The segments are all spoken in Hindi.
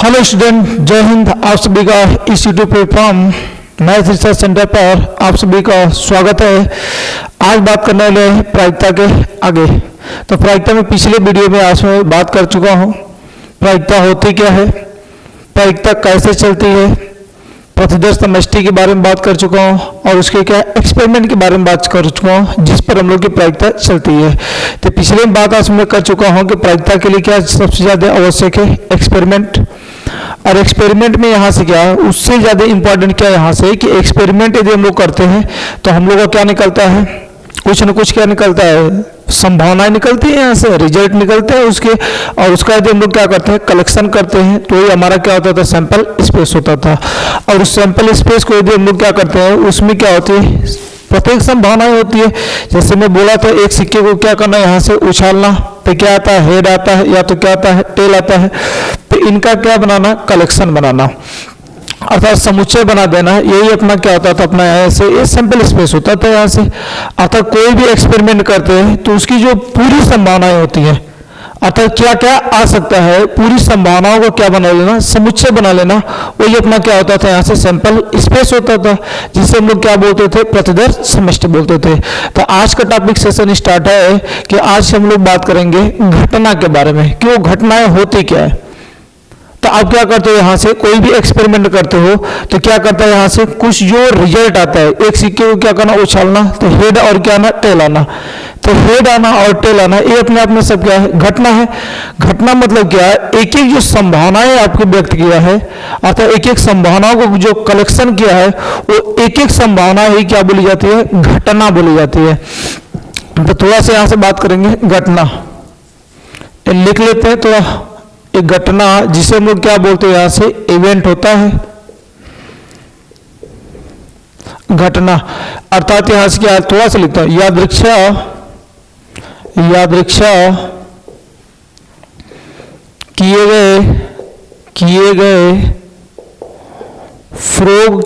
हेलो स्टूडेंट, जय हिंद। आप सभी का इस YouTube platform math research centre पर आप सभी का स्वागत है। आज बात करने वाले हैं प्रायिकता के आगे। तो प्रायिकता में पिछले वीडियो में आज मैं बात कर चुका हूँ। प्रायिकता होती क्या है, प्रायिकता कैसे चलती है, प्रतिदर्श समष्टि के बारे में बात कर चुका हूँ और उसके क्या एक्सपेरिमेंट के बारे में बात कर चुका हूँ जिस पर हम लोग की प्रायिकता चलती है। तो पिछले में बात आज मैं कर चुका हूँ कि प्रायिकता के लिए क्या सबसे ज़्यादा आवश्यक है, एक्सपेरिमेंट। और एक्सपेरिमेंट में यहाँ से क्या है, उससे ज़्यादा इंपॉर्टेंट क्या है यहाँ से कि एक्सपेरिमेंट यदि हम लोग करते हैं तो हम लोग का क्या निकलता है, कुछ न कुछ क्या निकलता है, संभावनाएं निकलती है, यहाँ से रिजल्ट निकलते हैं उसके। और उसका यदि हम लोग क्या करते हैं, कलेक्शन करते हैं, तो ये हमारा क्या होता था, सैंपल स्पेस होता था। और उस सैंपल स्पेस को यदि हम लोग क्या करते हैं, उसमें क्या होती है, प्रत्येक संभावनाएं होती है। जैसे मैं बोला था, एक सिक्के को क्या करना है, यहाँ से उछालना, तो क्या आता है, हेड आता है, या तो क्या आता है, टेल आता है। तो इनका क्या बनाना, कलेक्शन बनाना, अर्थात समुच्चय बना देना। यही अपना क्या होता था, अपना यहाँ से ये सैंपल स्पेस होता था। यहाँ से अर्थात कोई भी एक्सपेरिमेंट करते हैं तो उसकी जो पूरी संभावनाएं होती है, अर्थात क्या क्या आ सकता है, पूरी संभावनाओं को क्या बना लेना, समुच्चय बना लेना, वही अपना क्या होता था, यहाँ से सैंपल स्पेस होता था, जिसे हम लोग क्या बोलते थे, प्रतिदर्श समष्टि बोलते थे। तो आज का टॉपिक सेशन स्टार्ट है कि आज हम लोग बात करेंगे घटना के बारे में कि वो घटनाएं होती क्या है। तो आप क्या करते हो, यहाँ से कोई भी एक्सपेरिमेंट करते हो तो क्या करता है, यहाँ से कुछ जो रिजल्ट आता है, एक सिक्के को क्या करना, उछालना, तो हेड और क्या आना, टेल आना। तो हेड आना और टेल आना ये अपने आप में सब क्या है, घटना है। घटना मतलब क्या है, एक एक जो संभावनाएं आपको व्यक्त किया है, अर्थात एक एक संभावनाओं को जो कलेक्शन किया है, वो एक एक संभावना ही क्या बोली जाती है, घटना बोली जाती है। तो थोड़ा सा यहाँ से बात करेंगे घटना, लिख लेते हैं थोड़ा। एक घटना जिसे हम लोग क्या बोलते हैं, यहां से इवेंट होता है घटना। अर्थात यहां से क्या, थोड़ा सा लिखता हूं, यादृच्छा किए गए फ्रोग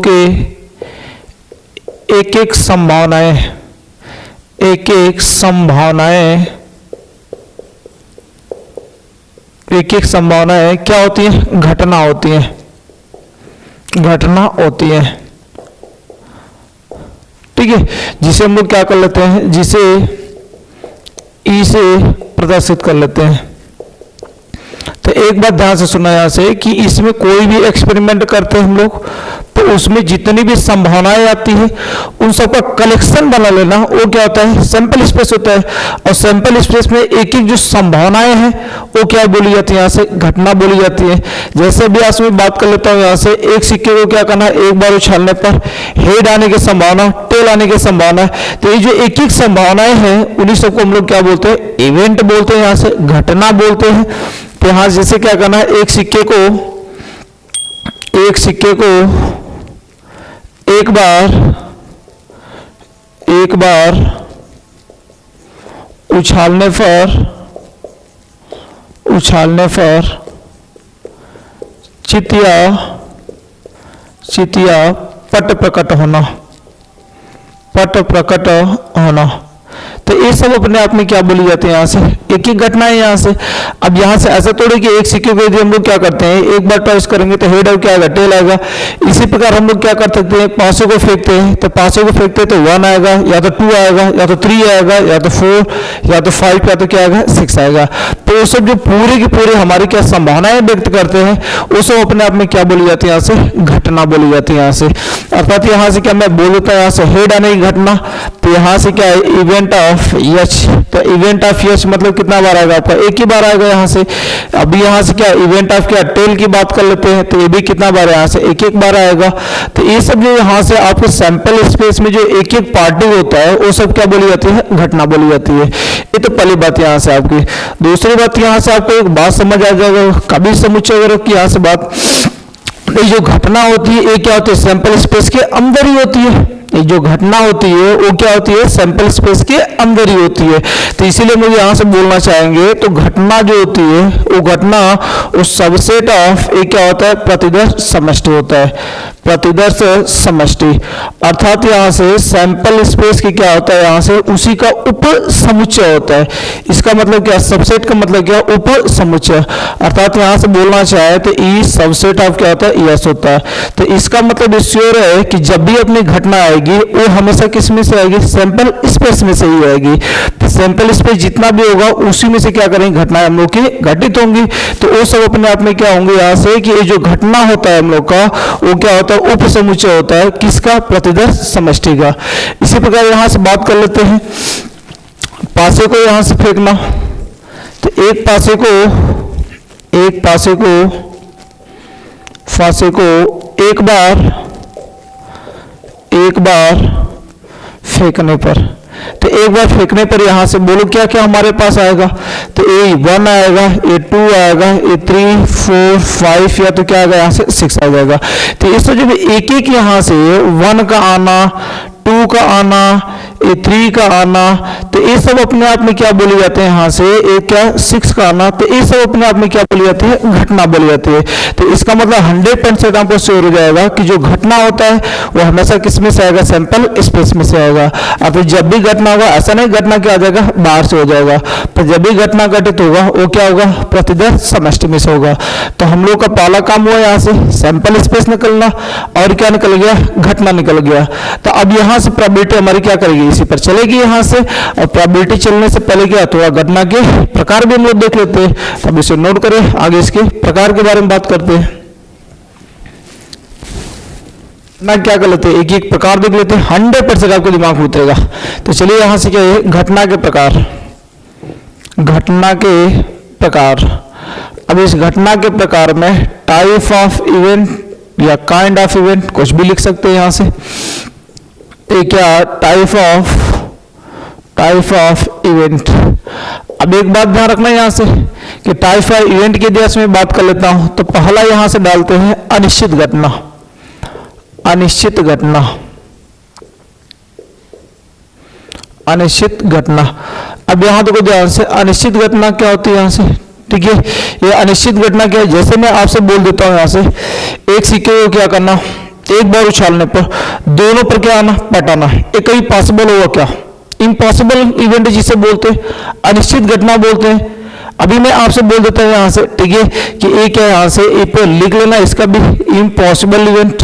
के एक एक संभावनाएं क्या होती है, घटना होती है। ठीक है, जिसे हम लोग क्या कर लेते हैं, जिसे ई से प्रदर्शित कर लेते हैं। तो एक बात ध्यान से सुना यहाँ से कि इसमें कोई भी एक्सपेरिमेंट करते हैं हम लोग तो उसमें जितनी भी संभावनाएं आती है उन सबका कलेक्शन बना लेना, वो क्या होता है, सैंपल स्पेस होता है। और सैंपल स्पेस में एक एक जो संभावनाएं हैं वो क्या बोली जाती है, यहाँ से घटना बोली जाती है। जैसे भी आज मैं बात कर लेता हूँ, यहाँ से एक सिक्के को क्या करना है, एक बार उछालने पर हेड आने की संभावना, टेल आने की संभावना। तो ये जो एक एक संभावनाएं हैं उन्हीं सबको हम लोग क्या बोलते हैं, इवेंट बोलते हैं, यहाँ से घटना बोलते हैं। तो यहाँ जैसे क्या करना है, एक सिक्के को एक बार उछालने पर चितिया पट प्रकट होना। तो ये सब अपने आप में क्या बोली जाती है, यहाँ से एक ही घटना है। यहाँ से अब यहाँ से ऐसा थोड़ी कि एक सिक्के को यदि हम लोग क्या करते हैं, एक बार टॉस करेंगे तो हेड और क्या आएगा, टेल आएगा। इसी प्रकार हम लोग क्या कर सकते हैं, 500 को फेंकते हैं तो 500 को फेंकते हैं तो 1 आएगा, या तो 2 आएगा, या तो 3 आएगा, या तो 4, या तो 5, या तो क्या आएगा, 6 आएगा। तो वो सब जो पूरे की पूरे हमारी क्या संभावनाएं व्यक्त करते हैं वो सब अपने आप में क्या बोली जाती है, यहाँ से घटना बोली जाती है। यहाँ से अर्थात यहाँ से क्या मैं बोल देता हूँ, यहाँ से हेड आने की घटना, तो यहाँ से क्या है, इवेंट ऑफ यच। तो इवेंट ऑफ यच मतलब कितना बार आएगा आपका, एक ही बार आएगा यहाँ से। अभी यहाँ से क्या इवेंट ऑफ क्या टेल की बात कर लेते हैं, तो ये भी कितना बार है, यहाँ से एक एक बार आएगा। तो ये सब जो यहाँ से आपके सैंपल स्पेस में जो एक एक पार्टी होता है वो सब क्या बोली जाती है, घटना बोली जाती है। ये तो पहली बात यहाँ से आपकी। दूसरी बात यहाँ से आपको एक बात समझ आ जाएगा, कभी समुच्चय वगैरह की यहाँ से बात, ये जो घटना होती है ये क्या होती है, सैंपल स्पेस के अंदर ही होती है। ये जो घटना होती है वो क्या होती है, सैंपल स्पेस के अंदर ही होती है। तो इसीलिए मुझे यहाँ से बोलना चाहेंगे, तो घटना जो होती है वो घटना उस सबसेट ऑफ एक क्या होता है, प्रतिदर्श समष्टि होता है। प्रतिदर्श समष्टि, अर्थात यहाँ से सैंपल स्पेस की क्या होता है, यहाँ से उसी का उप समुच्चय होता है। इसका मतलब क्या, सबसेट का मतलब क्या, उप समुच्चय। अर्थात यहाँ से बोलना चाहे तो ई सबसेट ऑफ क्या होता है, यस होता है। तो इसका मतलब श्योर है कि जब भी अपनी घटना आएगी वो हमेशा किस में से आएगी, सैंपल स्पेस में से ही आएगी। तो सैंपल स्पेस जितना भी होगा उसी में से क्या करेंगे, घटनाएं हम लोग की घटित होंगी। तो वो सब अपने आप में क्या होंगे, यहाँ से कि ये जो घटना होता है हम लोग का वो क्या होता है, उप समुच्चय होता है किसका, प्रतिदर्श समष्टि का। इसी प्रकार यहां से बात कर लेते हैं, पासे को यहां से फेंकना। तो एक पासे को एक बार फेंकने पर, तो एक बार फेंकने पर यहां से बोलो क्या क्या हमारे पास आएगा। तो A1 आएगा, A2 आएगा, A3 4 5 या तो क्या आएगा यहाँ से 6 आ जाएगा। तो इस जब एक एक यहाँ से 1 का आना, 2 का आना, A3 का आना, तो ये सब अपने आप में क्या बोले जाते हैं, यहाँ से एक क्या 6 का आना, तो ये सब अपने आप में क्या बोली जाती है, घटना बोली जाती है। तो इसका मतलब 100% आपको श्योर हो जाएगा कि जो घटना होता है वो हमेशा किस में से आएगा, सैंपल स्पेस में से आएगा। अब जब भी घटना होगा, ऐसा नहीं घटना क्या आ जाएगा, बाहर से हो जाएगा। तो जब भी घटना घटित होगा वो क्या होगा, प्रतिदर्श समष्टि में से होगा। तो हम लोग का पहला काम हुआ यहाँ से सैंपल स्पेस निकलना, और क्या निकल गया, घटना निकल गया। तो अब यहाँ से प्रोबेबिलिटी हमारी क्या करेगी, इसी पर चलेगी यहाँ से। और प्रोबेबिलिटी चलने से पहले क्या, थोड़ा घटना के प्रकार भी हम लोग देख लेते हैं। तब इसे नोट करें, आगे इसके प्रकार के बारे में बात करते हैं। ना क्या कर लेते हैं, एक एक प्रकार देख लेते हैं, 100% आपको दिमाग में उतरेगा। तो चलिए यहाँ से क्या है, घटना के प्रकार, घटना के प्रकार। अब इस घटना के प्रकार में टाइप ऑफ इवेंट या काइंड ऑफ इवेंट कुछ भी लिख सकते हैं यहाँ से। क्या टाइप ऑफ इवेंट। अब एक बात ध्यान रखना यहाँ से कि टाइप ऑफ इवेंट के इतिहास में बात कर लेता हूं। तो पहला यहां से डालते हैं अनिश्चित घटना, अनिश्चित घटना, अनिश्चित घटना। अब यहां देखो ध्यान से, अनिश्चित घटना क्या होती है यहाँ से, ठीक है। ये अनिश्चित घटना क्या है, जैसे मैं आपसे बोल देता हूं यहाँ से, एक सिक्के को क्या करना, एक बार उछालने पर दोनों पर क्या आना, पटाना। ये कभी पॉसिबल होगा क्या, इम्पॉसिबल इवेंट जिसे बोलते हैं, अनिश्चित घटना बोलते हैं। अभी मैं आपसे बोल देता हूं यहां से, ठीक है, कि ये क्या है, यहां से ए पे लिख लेना, इसका भी इम्पॉसिबल इवेंट,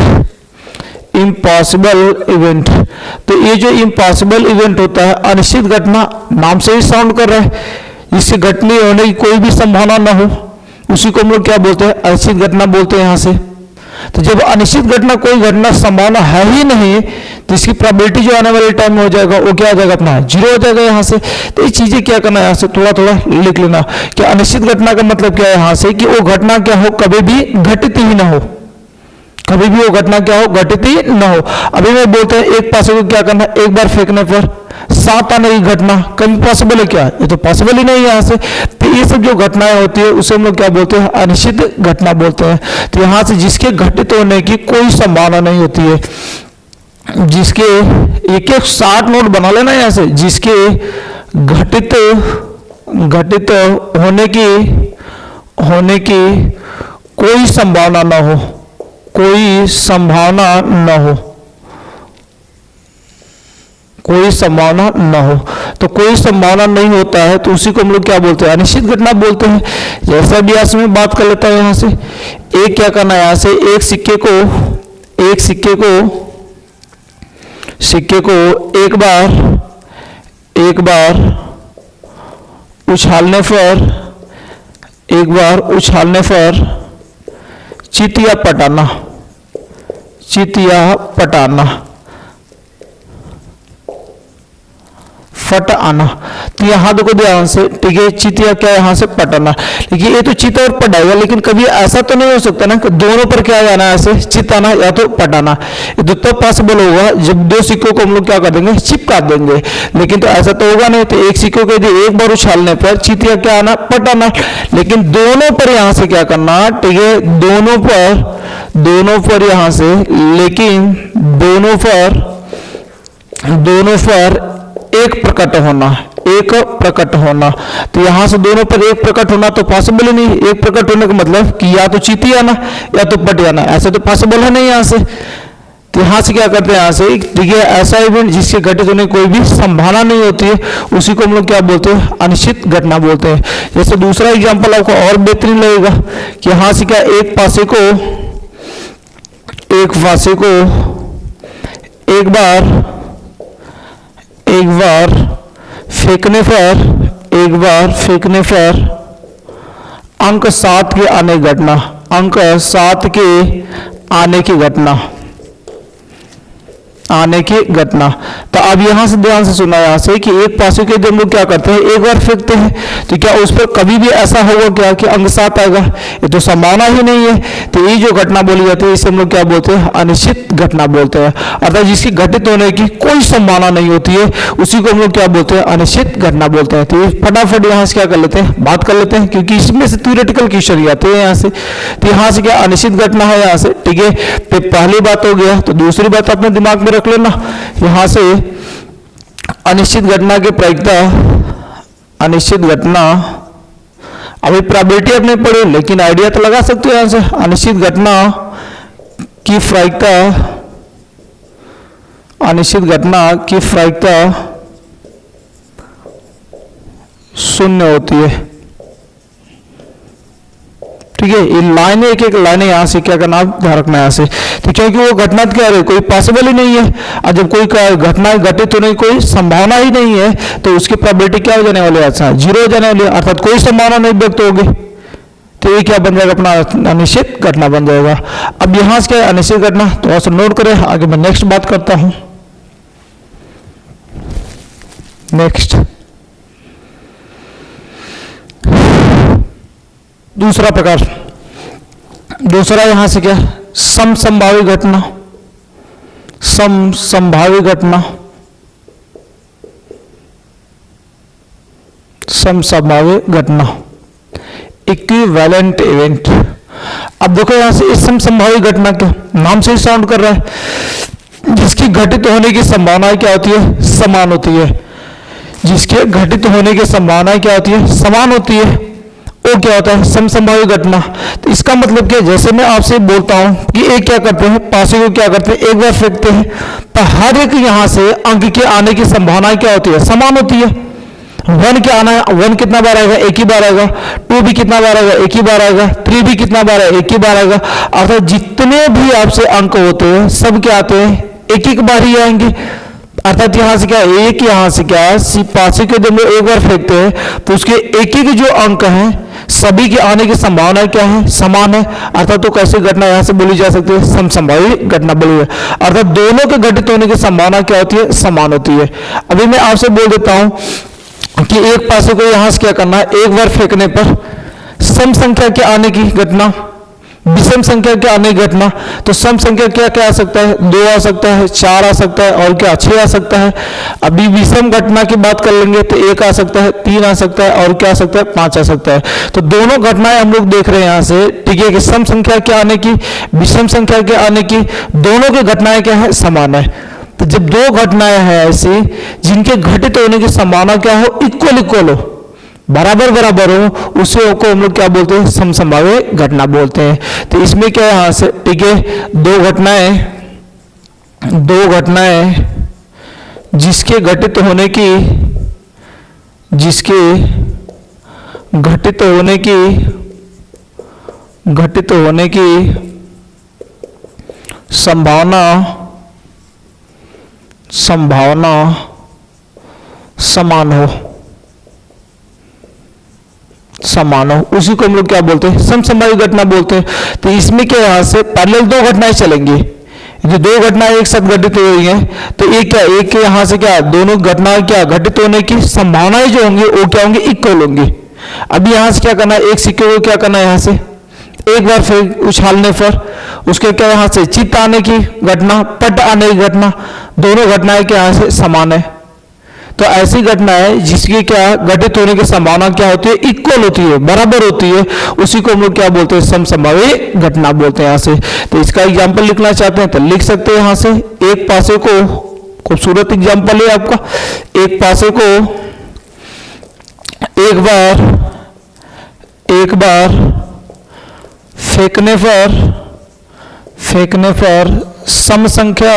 इम्पॉसिबल इवेंट। तो ये जो इम्पॉसिबल इवेंट होता है, अनिश्चित घटना, नाम से ही साउंड कर रहा है, इससे घटने होने की कोई भी संभावना ना हो, उसी को हम लोग क्या बोलते हैं, अनिश्चित घटना बोलते हैं यहां से। तो जब अनिश्चित घटना, कोई घटना संभावना है ही नहीं, तो इसकी प्रोबेबिलिटी जो आने वाले टाइम में हो जाएगा वो क्या आ जाएगा, अपना 0 हो जाएगा यहाँ से। तो ये चीजें क्या करना है, यहाँ से थोड़ा थोड़ा लिख लेना कि अनिश्चित घटना का मतलब क्या है यहाँ से, कि वो घटना क्या हो, कभी भी घटित ही ना हो, कभी भी वो घटना क्या हो, घटित ही ना हो। अभी मैं बोलते हैं एक पासे को क्या करना, एक बार फेंकने पर 7 आने की घटना कभी पॉसिबल है क्या, ये तो पॉसिबल ही नहीं है यहाँ से। तो ये सब जो घटनाएं होती है उसे हम लोग क्या बोलते हैं, अनिश्चित घटना बोलते हैं। तो यहाँ से जिसके घटित होने की कोई संभावना नहीं होती है, जिसके एक 60 नोट बना लेना यहाँ से, जिसके घटित होने की कोई संभावना ना हो, कोई संभावना न हो, कोई संभावना न हो। तो कोई संभावना नहीं होता है तो उसी को हम लोग क्या बोलते हैं, अनिश्चित घटना बोलते हैं। जैसा भी आज में बात कर लेता हूं यहां से, एक क्या करना है, यहां से एक सिक्के को एक बार उछालने पर चित या पटाना, फट आना। तो यहां देखो ध्यान से, ठीक है, चित या क्या यहां से पटाना। देखिए ये तो चित और पटाएगा, लेकिन कभी ऐसा तो नहीं हो सकता ना कि दोनों पर क्या जाना है, ऐसे चित आना या तो पटाना। ये तो तब पॉसिबल होगा जब दो सिक्कों को हम लोग क्या कर देंगे, चिपका देंगे, लेकिन तो ऐसा तो होगा नहीं। तो एक सिक्कों को यदि एक बार उछालने पर चित या क्या आना, पटाना, लेकिन दोनों पर यहां से क्या करना, ठीक है, दोनों पर यहां से, लेकिन दोनों पर एक प्रकट होना, एक प्रकट होना। तो यहां से दोनों पर एक प्रकट होना तो पॉसिबल ही नहीं। एक प्रकट होने का मतलब कि या तो चीटी आना या तो पट आना, ऐसे तो पॉसिबल है नहीं यहां से। तो यहां से क्या करते हैं, यहां से ठीक है ऐसा इवेंट जिसके घटित होने की कोई भी संभावना नहीं होती है, उसी को हम लोग क्या बोलते हैं, अनिश्चित घटना बोलते हैं। जैसे दूसरा एग्जांपल आपको और बेहतरीन लगेगा कि यहां से क्या एक पासे को एक बार फेंकने पर अंक 7 के आने की घटना, अंक 7 के आने की घटना। तो अब यहां से ध्यान से सुना, यहां से कि एक पासे के हम लोग क्या करते हैं, एक बार फेंकते हैं, तो क्या उस पर कभी भी ऐसा होगा क्या कि अंक 7 आएगा? ये तो संभावना ही नहीं है। तो ये जो घटना बोली जाती है इसे हम लोग क्या बोलते हैं, अनिश्चित घटना बोलते हैं। अर्थात जिसकी घटित होने की कोई संभावना नहीं होती है उसी को हम लोग क्या बोलते हैं, अनिश्चित घटना बोलते हैं। तो फटाफट यहाँ से क्या कर लेते हैं, बात कर लेते हैं, क्योंकि इसमें से थ्योरेटिकल क्वेश्चन आते हैं यहाँ से। तो यहाँ से क्या अनिश्चित घटना है यहाँ से, ठीक है। तो पहली बात हो गया। तो दूसरी बात अपने दिमाग में रख लेना, यहां से अनिश्चित घटना की प्रायिकता, अनिश्चित घटना, अभी प्रोबेबिलिटी आपने पढ़ी लेकिन आइडिया तो लगा सकते हो यहां से। अनिश्चित घटना की प्रायिकता, अनिश्चित घटना की प्रायिकता 0 होती है, ठीक है। ये लाइन एक एक लाइन यहां से क्या करना, ध्यान रखना यहां से। तो क्योंकि वो घटना क्या है, कोई पॉसिबल ही नहीं है, और जब कोई घटना घटित होने की कोई संभावना ही नहीं है तो उसकी प्रोबेबिलिटी क्या हो जाने वाली है, अच्छा 0 हो जाने वाली है, अर्थात कोई संभावना नहीं व्यक्त होगी। तो ये क्या बन जाएगा, अपना अनिश्चित घटना बन जाएगा। अब यहां से क्या अनिश्चित घटना, तो ऐसा नोट करें, आगे मैं नेक्स्ट बात करता हूं। नेक्स्ट दूसरा प्रकार, दूसरा यहां से क्या, समसंभावी घटना, समसंभावी घटना, समसंभावी घटना, इक्विवेलेंट इवेंट। अब देखो यहां से इस समसंभावी घटना क्या, नाम से ही साउंड कर रहा है, जिसकी घटित होने की संभावना क्या होती है, समान होती है। जिसके घटित होने की संभावना क्या होती है, समान होती है, वो क्या होता है, समसंभावी घटना। तो इसका मतलब क्या, जैसे मैं आपसे बोलता हूं कि एक क्या करते हैं, पासे को क्या करते हैं, एक बार फेंकते हैं, तो हर एक यहां से अंक के आने की संभावना क्या होती है, समान होती है। 1 के आना है, 1 कितना बार आएगा, एक ही बार आएगा। 2 भी कितना बार आएगा, एक ही बार आएगा। 3 भी कितना बार आएगा, एक ही बार आएगा। अर्थात जितने भी आपसे अंक होते हैं सब क्या आते हैं, एक एक बार ही आएंगे। अर्थात यहां से क्या, एक यहां से क्या, पासे के जब एक बार फेंकते हैं तो उसके एक एक जो अंक हैं सभी के आने की संभावना क्या है, समान है। अर्थात तो कैसे घटना यहां से बोली जा सकती है, समसंभावी घटना बोली है। अर्थात दोनों के घटित होने की संभावना क्या होती है, समान होती है। अभी मैं आपसे बोल देता हूं कि एक पासे को यहां से क्या करना है, एक बार फेंकने पर सम संख्या के आने की घटना, विषम संख्या के आने की घटना। तो सम संख्या क्या क्या आ सकता है, 2 आ सकता है, 4 आ सकता है, और क्या 6 आ सकता है। अभी विषम घटना की बात कर लेंगे तो 1 आ सकता है, 3 आ सकता है, और क्या आ सकता है, 5 आ सकता है। तो दोनों घटनाएं हम लोग देख रहे हैं यहां से, ठीक है, कि सम संख्या के आने की, विषम संख्या के आने की, दोनों की घटनाएं क्या है, समान है। तो जब 2 घटनाएं हैं ऐसी जिनके घटित होने की संभावना क्या हो, इक्वल हो, बराबर बराबर हो, उसे को हम लोग क्या बोलते हैं, समसंभावी घटना बोलते हैं। तो इसमें क्या है यहां से, ठीक है, 2 घटनाएं जिसके घटित होने की, जिसके घटित होने की संभावना समान हो, उसी को हम लोग क्या बोलते हैं, समसंभावी घटना बोलते हैं। तो इसमें क्या यहां से पैरेलल 2 घटनाएं चलेंगी, जो 2 घटनाएं एक साथ घटित हो रही हैं, तो एक क्या, एक के यहां से क्या, दोनों घटनाएं क्या घटित होने की संभावनाएं जो होंगी वो क्या होंगी, इक्वल होंगी। अभी यहां से क्या करना है, एक सिक्के को क्या करना है, यहां से एक बार फिर उछालने पर उसके क्या यहां से चित्त आने की घटना, पट आने की घटना, दोनों घटनाएं क्या यहां से समान है। तो ऐसी घटना है जिसकी क्या घटित होने की संभावना क्या होती है, इक्वल होती है, बराबर होती है, उसी को हम लोग क्या बोलते हैं, समसंभावी घटना बोलते हैं। यहां से तो इसका एग्जांपल लिखना चाहते हैं तो लिख सकते हैं। यहां से एक पासे को, खूबसूरत एग्जांपल है आपका, एक पासे को एक बार फेंकने पर सम संख्या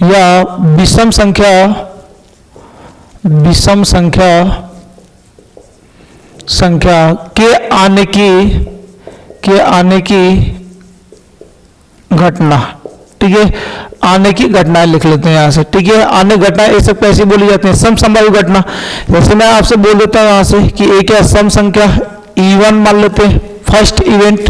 या विषम संख्या के आने की घटना। ठीक है, आने की घटनाएं लिख लेते हैं यहाँ से। ठीक है, आने घटना ये सब कैसे बोली जाती है? समसंभावी घटना। जैसे मैं आपसे बोल देता हूँ यहाँ से कि एक है सम संख्या E1 मान लेते हैं फर्स्ट इवेंट,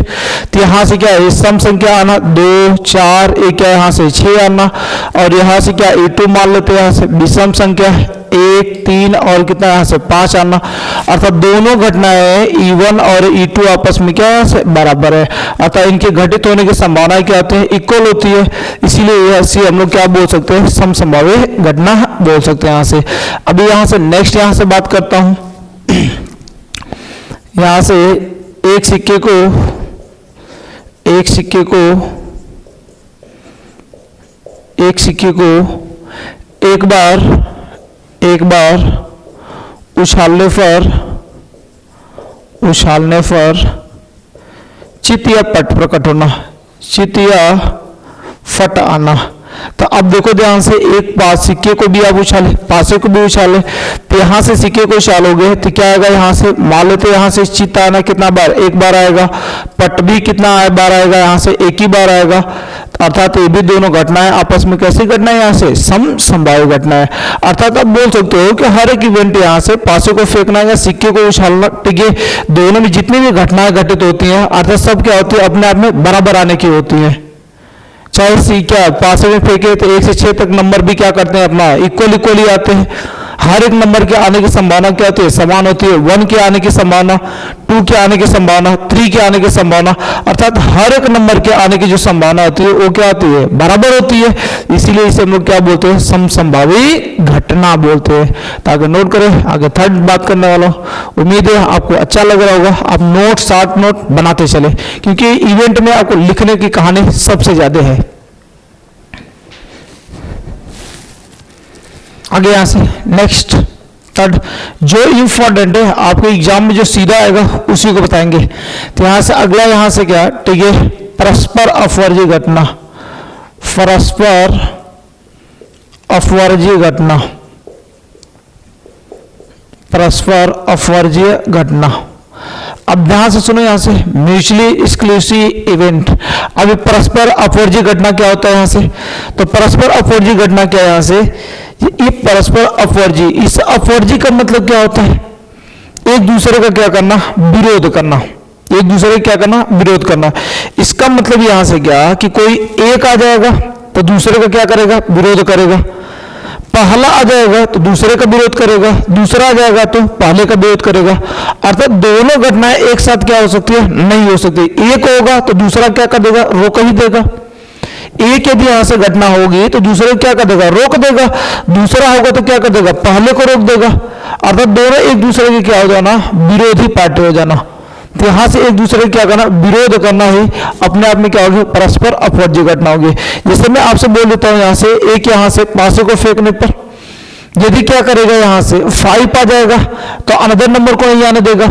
तो यहाँ से क्या है सम संख्या आना 2 4, एक क्या यहाँ से 6 आना, और यहाँ से क्या E2 मान लेते हैं यहाँ से विषम संख्या 1 3 और कितना यहाँ से 5 आना। अर्थात दोनों घटनाएं E1 और E2 आपस में क्या है बराबर है, अर्थात इनके घटित होने की संभावना क्या होती है इक्वल होती है, इसीलिए ऐसी हम लोग क्या बोल सकते हैं समसंभावी घटना बोल सकते हैं यहाँ से। अभी यहाँ से नेक्स्ट यहाँ से बात करता हूँ। यहाँ से एक सिक्के को एक बार उछालने पर चित या पट प्रकट होना, चित या फट आना। तो अब देखो ध्यान से, एक पास सिक्के को भी आप उछाले, पासे को भी उछाले, तो यहाँ से सिक्के को उछालोगे तो क्या आएगा यहाँ से मान लेते यहाँ से चित आना कितना बार, एक बार आएगा, पट भी कितना बार आएगा यहाँ से एक ही बार आएगा। अर्थात ये भी दोनों घटनाएं आपस में कैसी घटनाएं यहाँ से समसंभावी घटनाएं। अर्थात आप बोल सकते हो कि हर एक इवेंट यहाँ से पासे को फेंकना या सिक्के को उछालना, ठीक है, दोनों में जितनी भी घटनाएं घटित होती हैं अर्थात सब क्या होती है अपने आप में बराबर आने की होती है। चाहे क्या पासे में फेंके तो 1 से 6 तक नंबर भी क्या करते हैं अपना इक्वली आते हैं। हर एक नंबर के आने की संभावना क्या होती है समान होती है। 1 के आने की संभावना, 2 के आने की संभावना, 3 के आने की संभावना, अर्थात हर एक नंबर के आने की जो संभावना होती है वो क्या होती है बराबर होती है। इसीलिए इसे हम लोग क्या बोलते हैं समसंभावी घटना बोलते हैं। ताकि नोट करें, आगे थर्ड बात करने वाला हूं। उम्मीद है आपको अच्छा लग रहा होगा। आप नोट शॉर्ट नोट बनाते चले, क्योंकि इवेंट में आपको लिखने की कहानी सबसे ज्यादा है। आगे यहां से नेक्स्ट थर्ड जो इंपॉर्टेंट है आपके एग्जाम में जो सीधा आएगा उसी को बताएंगे। तो यहां से अगला यहां से क्या ठीक है परस्पर अपवर्जी घटना, परस्पर अपवर्जी घटना, परस्पर अपवर्जीय घटना। अब ध्यान से सुनो यहां से म्यूचुअली एक्सक्लूसिव इवेंट। अभी परस्पर अपवर्जी घटना क्या होता है यहां से, तो परस्पर अपवर्जी घटना क्या है यहां से, ये परस्पर अपवर्जी, इस अपवर्जी का मतलब क्या होता है एक दूसरे का क्या करना विरोध करना, एक दूसरे का क्या करना विरोध करना। इसका मतलब यहां से क्या कि कोई एक आ जाएगा तो दूसरे का क्या करेगा विरोध करेगा, पहला आ जाएगा तो दूसरे का विरोध करेगा, दूसरा आ जाएगा तो पहले का विरोध करेगा। अर्थात दोनों घटनाएं एक साथ क्या हो सकती है नहीं हो सकती। एक होगा तो दूसरा क्या कर देगा रोक ही देगा। एक यदि यहां से घटना होगी तो दूसरे क्या कर देगा रोक देगा, दूसरा होगा तो क्या कर देगा पहले को रोक देगा। अर्थात दोनों एक दूसरे के क्या हो जाना विरोधी पार्टी हो जाना। तो यहां से एक दूसरे क्या करना विरोध करना ही अपने आप में क्या होगी परस्पर अपवर्जी घटना होगी। जैसे मैं आपसे बोल देता हूं यहां से एक यहां से पासे को फेंकने पर यदि क्या करेगा यहां से 5 आ जाएगा तो अनदर नंबर को नहीं आने देगा।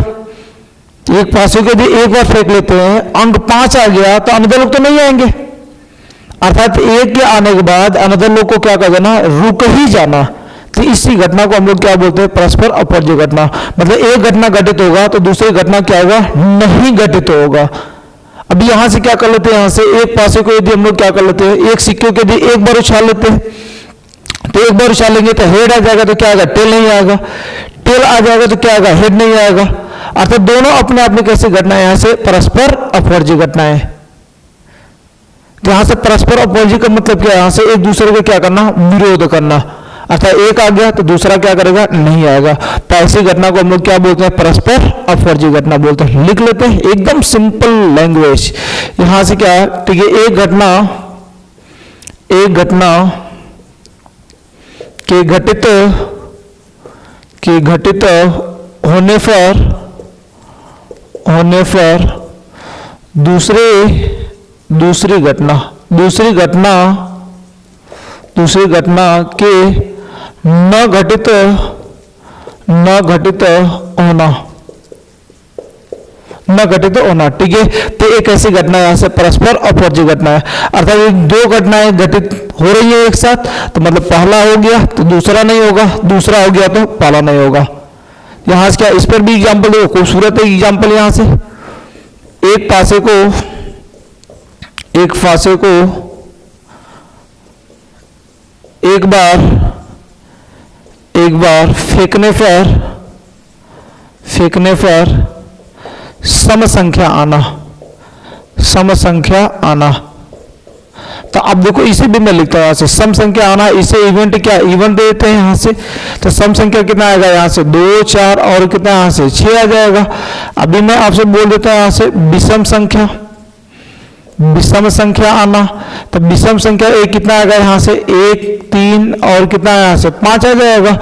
एक पासे को यदि एक बार फेंक लेते हैं अंक 5 आ गया तो अनदर लोग तो नहीं आएंगे। अर्थात एक के आने के बाद अनदर लोग को क्या कर देना रुक ही जाना। तो इसी घटना को हम लोग क्या बोलते हैं परस्पर अपवर्जी घटना। मतलब एक घटना घटित होगा तो दूसरी घटना क्या होगा नहीं घटित होगा। अभी यहां से क्या कर लेते हैं, यहां से एक पासे को यदि हम लोग क्या कर लेते हैं एक सिक्के को यदि एक बार उछाल लेते हैं तो एक बार उछालेंगे तो हेड आ जाएगा तो क्या आएगा टेल नहीं आएगा, टेल आ जाएगा तो क्या आएगा हेड नहीं आएगा। अर्थात दोनों अपने आप में कैसी घटनाएं यहां से परस्पर अपवर्जी घटनाएं। यहां से परस्पर अपवर्जी का मतलब क्या है, यहां से एक दूसरे को क्या करना विरोध करना। अर्थात एक आ गया तो दूसरा क्या करेगा नहीं आएगा। तो ऐसी घटना को हम लोग क्या बोलते हैं परस्पर अपवर्जी घटना बोलते हैं। लिख लेते हैं एकदम सिंपल लैंग्वेज। यहां से क्या है ठीक है एक घटना के घटित होने पर दूसरी घटना के न घटित होना, न घटित होना। ठीक है, तो एक ऐसी घटना यहां से परस्पर अपवर्जी घटना है, अर्थात ये दो घटनाएं घटित हो रही है एक साथ, तो मतलब पहला हो गया तो दूसरा नहीं होगा, दूसरा हो गया तो पहला नहीं होगा। यहां से क्या, इस पर भी एग्जाम्पल देखो, खूबसूरत है एग्जाम्पल। यहां से एक फांसे को एक बार फेंकने पर सम संख्या आना। तो अब देखो इसे भी मैं लिखता हूं यहां से, सम संख्या आना, इसे इवेंट क्या, इवेंट देते हैं यहां से, तो सम संख्या कितना आएगा यहां से 2 4 और कितना यहां से 6 आ जाएगा। अभी मैं आपसे बोल देता हूं यहां से विषम संख्या आना, तो विषम संख्या एक कितना आएगा यहां से 1 3 और कितना यहां से 5 आ जाएगा।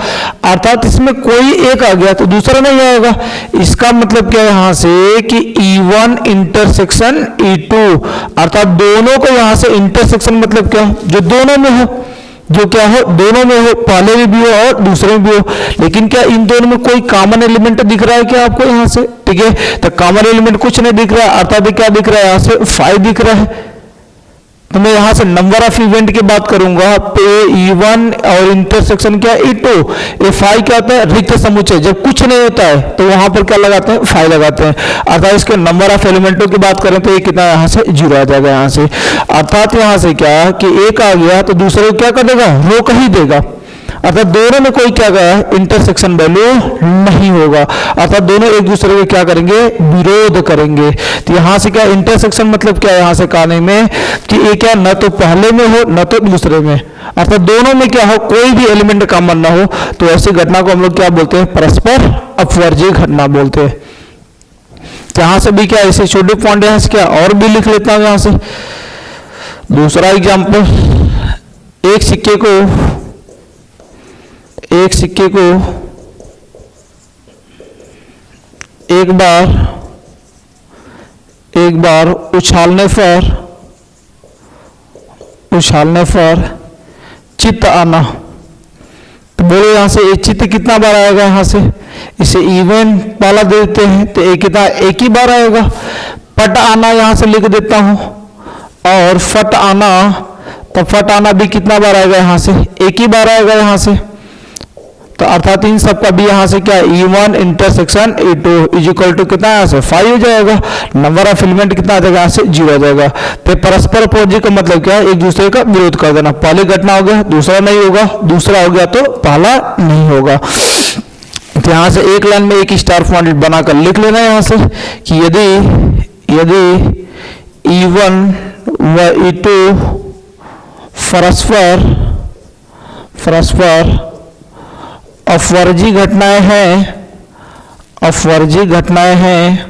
अर्थात इसमें कोई एक आ गया तो दूसरा नहीं आएगा। इसका मतलब क्या है यहां से कि E1 इंटरसेक्शन E2, अर्थात दोनों को यहां से इंटरसेक्शन मतलब क्या, जो दोनों में हो, जो क्या हो दोनों में हो, पहले में भी हो और दूसरे में भी हो। लेकिन क्या इन दोनों में कोई कॉमन एलिमेंट दिख रहा है क्या आपको यहां से? ठीक है, तो कॉमन एलिमेंट कुछ नहीं दिख रहा है, अर्थात क्या दिख रहा है यहां से 5 दिख रहा है। तो मैं यहां से नंबर ऑफ इवेंट की बात करूंगा, पे E1 और इंटरसेक्शन क्या E2, ये 5 क्या होता है रिक्त समुच्चय, जब कुछ नहीं होता है तो वहां पर क्या लगाते हैं 5 लगाते हैं। अर्थात इसके नंबर ऑफ एलिमेंटों की बात करें तो ये कितना यहां से 0 आ जाएगा यहां से। अर्थात यहां से क्या कि एक आ गया तो दूसरे को क्या कर देगा, रोक ही देगा। अर्थात दोनों में कोई क्या गया इंटरसेक्शन वैल्यू नहीं होगा, अर्थात दोनों एक दूसरे को क्या करेंगे विरोध करेंगे। तो यहां से क्या इंटरसेक्शन मतलब क्या यहां से कहने में कि ये क्या न तो पहले में हो न तो दूसरे में, अर्थात दोनों में क्या हो कोई भी एलिमेंट कॉमन ना हो, तो ऐसी घटना को हम लोग क्या बोलते हैं परस्पर अपवर्जी घटना बोलते हैं। यहां से भी क्या ऐसे छोटे पॉइंट यहां से क्या और भी लिख लेता हूं यहां से। दूसरा एग्जाम्पल, एक सिक्के को एक बार उछालने पर चित्त आना। तो बोलो यहां से एक चित्त कितना बार आएगा, यहां से इसे इवन वाला देते हैं तो एक कितना एक ही बार आएगा। पट आना यहां से लिख देता हूं, और फट आना, तो फट आना भी कितना बार आएगा यहां से एक ही बार आएगा यहां से। तो अर्थात इन सब का भी यहां से क्या E1 intersection E2 is equal to कितना यहां से 5 हो जाएगा। नंबर ऑफ एलिमेंट कितना आ जाएगा यहां से 0 आ जाएगा। तो परस्पर अपवर्जी का मतलब क्या है एक दूसरे का विरोध कर देना, पहली घटना हो गया दूसरा नहीं होगा, दूसरा हो गया तो पहला नहीं होगा। तो यहां से एक लाइन में एक स्टार पॉइंट बनाकर लिख लेना यहां से कि यदि E1 व E2 परस्पर अपवर्जी घटनाएं हैं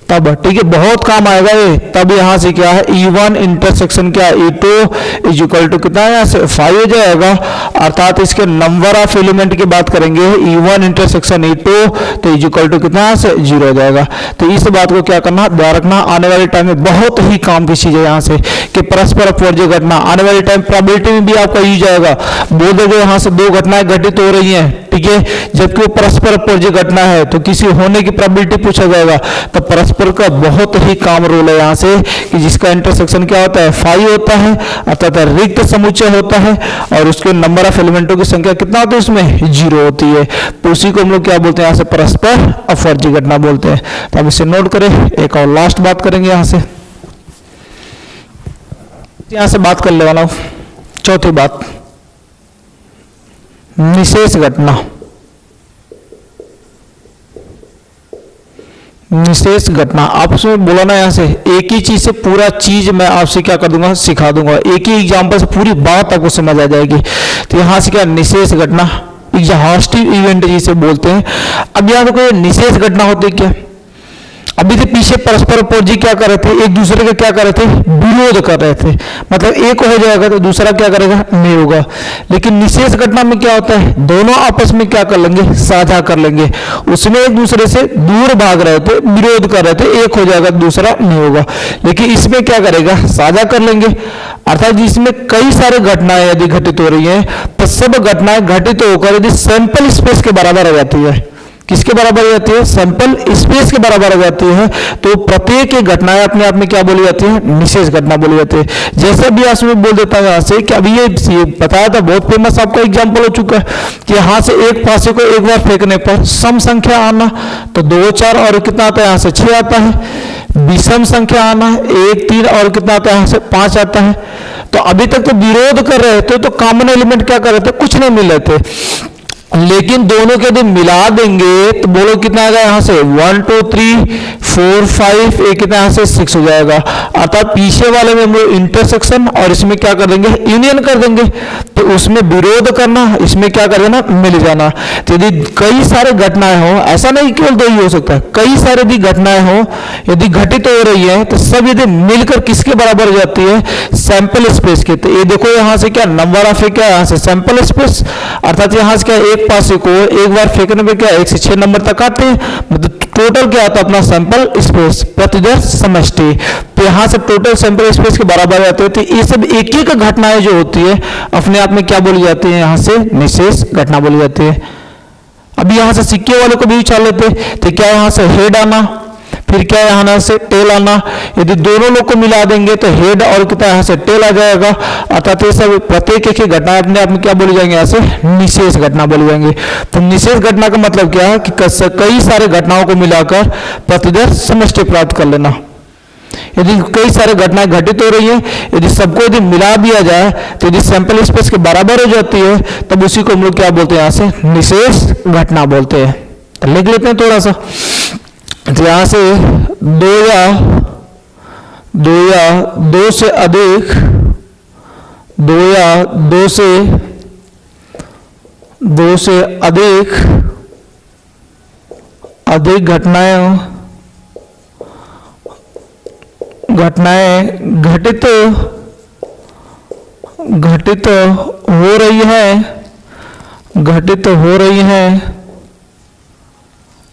तब, ठीक है बहुत काम आएगा ये। तब यहां से क्या है E1 इंटरसेक्शन क्या E2 इज इक्वल टू कितना यहां से 5 हो जाएगा। अर्थात इसके नंबर ऑफ एलिमेंट की बात करेंगे E1 इंटरसेक्शन E2 तो इज इक्वल टू कितना यहां से 0 हो जाएगा। तो इस बात को क्या करना ध्यान रखना, आने वाले टाइम में बहुत ही काम की चीज है यहां से कि परस्पर अपवर्जी घटना आने वाले टाइम प्रोबेबिलिटी में भी आपका यूज आएगा। बोल दोगे यहां से दो घटनाएं घटित हो रही हैं, ठीक है, जबकि वो परस्पर अपवर्जी घटना है तो किसी होने की प्रोबेबिलिटी पूछा जाएगा। तो परस्पर का बहुत ही काम रोल है यहाँ से कि जिसका इंटरसेक्शन क्या होता है 5 होता है, अर्थात रिक्त समुच्चय होता है, और उसके नंबर ऑफ एलिमेंटों की संख्या कितना होती है उसमें 0 होती है। तो उसी को हम लोग क्या बोलते हैं यहाँ से परस्पर अपवर्जी घटना बोलते हैं। तो अब इसे नोट करें, एक और लास्ट बात करेंगे यहाँ से बात कर ले वाला हूं। चौथी बात, निशेष घटना। निशेष घटना आपसे बोला ना यहाँ से एक ही चीज से पूरा चीज मैं आपसे क्या कर दूंगा सिखा दूंगा, एक ही एग्जांपल से पूरी बात आपको समझ आ जाएगी। तो यहाँ से क्या निशेष घटना एग्जॉस्टिव इवेंट जिसे बोलते हैं। अब यहाँ देखो निशेष घटना होती है क्या, अभी तो पीछे परस्पर अपोजी क्या कर रहे थे, एक दूसरे का क्या कर रहे थे, विरोध कर रहे थे, मतलब एक हो जाएगा तो दूसरा क्या करेगा, नहीं होगा। लेकिन निषेध घटना में क्या होता है, दोनों आपस में क्या कर लेंगे, साझा कर लेंगे। उसमें एक दूसरे से दूर भाग रहे थे, विरोध कर रहे थे, एक हो जाएगा दूसरा नहीं होगा। लेकिन इसमें क्या करेगा, साझा कर लेंगे। अर्थात जिसमें कई सारे घटनाएं यदि घटित हो रही हैं तो सब घटनाएं घटित होकर यदि सैंपल स्पेस के बराबर हो जाती है, किसके बराबर हो जाती है, सैंपल स्पेस के बराबर हो जाती है, तो प्रत्येक एक घटनाएं अपने आप में क्या बोली जाती है, निषेध घटना बोली जाती है। जैसे भी मैं बोल देता हूं यहाँ से कि अभी ये बताया था, बहुत फेमस आपका एग्जाम्पल हो चुका है कि यहाँ से एक फांसे को एक बार फेंकने पर सम संख्या आना, तो 2 4 और कितना आता है, यहाँ से 6 आता है। विषम संख्या आना, 1 3 और कितना आता है, यहाँ से 5 आता है। तो अभी तक तो विरोध कर रहे थे, तो कॉमन एलिमेंट क्या कर रहे थे, कुछ नहीं मिल रहे थे। लेकिन दोनों के यदि मिला देंगे तो बोलो कितना आएगा, यहाँ से 1 2 3 4 5, एक कितना यहाँ से 6 हो जाएगा। अर्थात पीछे वाले में हम लोग इंटरसेक्शन और इसमें क्या कर देंगे, यूनियन कर देंगे। तो उसमें विरोध करना, इसमें क्या कर देना, मिल जाना। तो यदि कई सारे घटनाएं हो, ऐसा नहीं केवल 2 ही हो सकता है, कई सारे यदि घटनाएं हो यदि घटित हो रही है तो सब यदि मिलकर किसके बराबर हो जाती है, सैंपल स्पेस के। तो ये देखो यहाँ से क्या नंबर ऑफ क्या, यहाँ से सैंपल स्पेस, अर्थात यहाँ से क्या एक पासे को एक बार फेंकने में क्या 1 से 6 नंबर तक आते हैं, मतलब टोटल क्या आता है अपना सैंपल स्पेस प्रतिदर्श समष्टि। तो यहाँ से टोटल सैंपल स्पेस के बराबर आते हैं। तो ये सब एक एक घटनाएं जो होती है अपने आप में क्या बोली जाती है, यहाँ से निषेध घटना बोली जाती है। अब यहाँ से सिक्के वाले को भी उछाल लेते, तो क्या यहाँ से हेड आना, फिर क्या यहाँ से टेल आना। यदि दोनों लोग को मिला देंगे तो हेड और कितना यहाँ से टेल आ जाएगा। अर्थात ये सब प्रत्येक एक घटना अपने आप में क्या बोली जाएंगे, यहाँ से निषेध घटना बोली जाएंगे। तो निषेध घटना का मतलब क्या है कि कई सारे घटनाओं को मिलाकर प्रतिदर्श समष्टि प्राप्त कर लेना। यदि कई सारे घटनाएं घटित हो रही है, यदि सबको यदि मिला दिया जाए तो यदि सैंपल स्पेस के बराबर हो जाती है, तब उसी को हम लोग क्या बोलते हैं, यहाँ से निषेध घटना बोलते हैं। तो लिख लेते हैं थोड़ा सा। तो यहाँ से 2 या 2 से अधिक, 2 या 2 से अधिक घटनाएं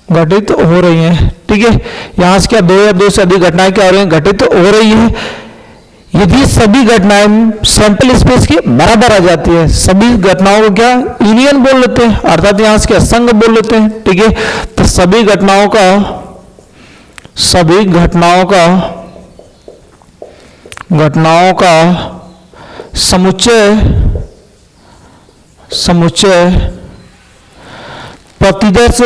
घटित हो रही हैं, ठीक है। यहां से क्या 2 या 2 से अधिक घटनाएं क्या हो रही हैं, घटित हो रही है। यदि सभी घटनाएं सैंपल स्पेस के बराबर आ जाती है, सभी घटनाओं को क्या यूनियन बोल लेते हैं, अर्थात यहां से क्या संघ बोल लेते हैं, ठीक है। तो सभी घटनाओं का समुच्चय प्रतिदर्श,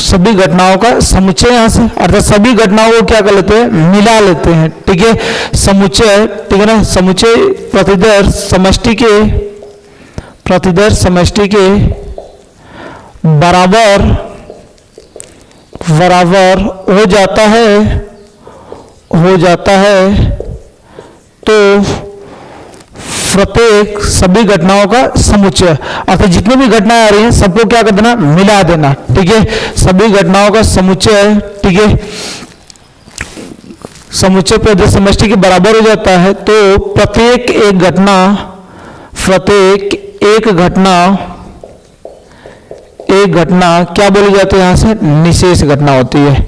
सभी घटनाओं का समुच्चय यहाँ से, अर्थात सभी घटनाओं को क्या कर लेते हैं, मिला लेते हैं, ठीक है। समुच्चय, ठीक है ना, समुच्चय प्रतिदर्श समष्टि के बराबर हो जाता है तो प्रत्येक सभी घटनाओं का समुच्चय, अर्थात जितनी भी घटनाएं आ रही हैं सबको क्या कर देना, मिला देना, ठीक है। सभी घटनाओं का समुच्चय, ठीक है, समुच्चय प्रतिदर्श समष्टि के बराबर हो जाता है तो प्रत्येक एक घटना क्या बोली जाती है, यहां से निषेध घटना होती है,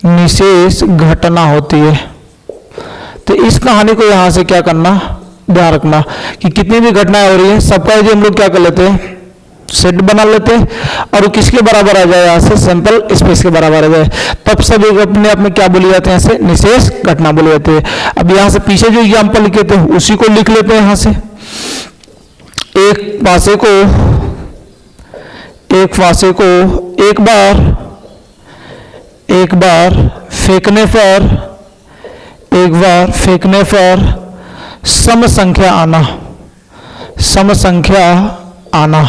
निषेध घटना होती है। तो इस कहानी को यहां से क्या करना, ध्यान रखना कि कितनी भी घटनाएं हो रही है सबका यदि हम लोग क्या कर लेते हैं, सेट बना लेते हैं और वो किसके बराबर आ जाए, यहाँ से सैंपल स्पेस के बराबर आ जाए, तब सब एक अपने आप में क्या बोली जाते हैं, ऐसे निषेध घटना बोली जाती है। अब यहाँ से पीछे जो एग्जाम्पल लिखे थे उसी को लिख लेते हैं। यहाँ से एक फांसे को एक बार फेंकने पर सम संख्या आना।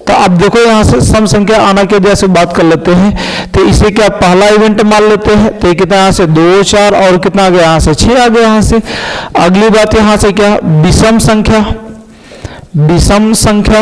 तो अब देखो यहाँ से सम संख्या आना के जैसे बात कर लेते हैं। तो इसे क्या पहला इवेंट मान लेते हैं, तो कितना यहाँ से 2 4 और कितना आ गया, यहाँ से 6 आ गया। यहाँ से अगली बात यहाँ से क्या विषम संख्या, विषम संख्या,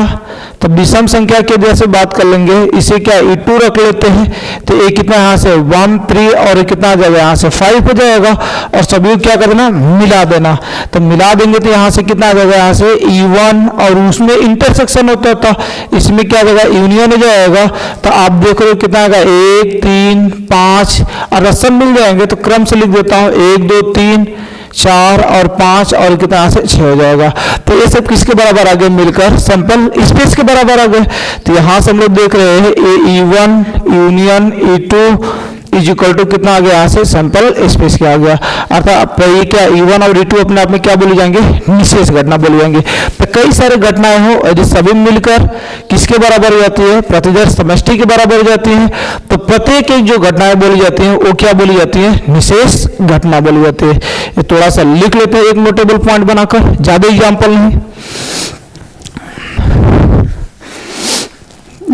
तो विषम संख्या के जैसे बात कर लेंगे, इसे क्या E2 रख लेते हैं, तो ये कितना यहाँ से 1 3 और कितना आ जाएगा यहाँ से 5 हो जाएगा, और सभी को क्या कर देना, मिला देना। तो मिला देंगे तो यहाँ से कितना आ जाएगा, यहाँ से E1, और उसमें इंटरसेक्शन होता था, इसमें क्या आ जाएगा, यूनियन हो जाएगा। तो आप देख रहे हो कितना आएगा 1 3 5, और रसम मिल जाएंगे तो क्रम से लिख देता हूँ 1 2 3 4 और 5 और कितना यहाँ से 6 हो जाएगा। तो ये सब किसके बराबर आ गए, मिलकर सैंपल स्पेस के बराबर आ गए। तो यहाँ से हम लोग देख रहे हैं E1 union E2 is equal to कितना आ गया, यहाँ से सैंपल स्पेस क्या आ गया। अर्थात ये क्या E1 और E2 अपने आप में क्या बोली जाएंगे, निशेष घटना बोली जाएंगे। तो कई सारे घटनाएं हो यदि सभी मिलकर किसके बराबर हो जाती है, प्रतिदर्श समष्टि के बराबर हो जाती है, तो प्रत्येक एक जो घटनाएं बोली जाती हैं वो क्या बोली जाती है, निशेष घटना बोली जाती है। ये थोड़ा सा लिख लेते हैं एक नोटेबल पॉइंट बनाकर, ज्यादा एग्जाम्पल नहीं।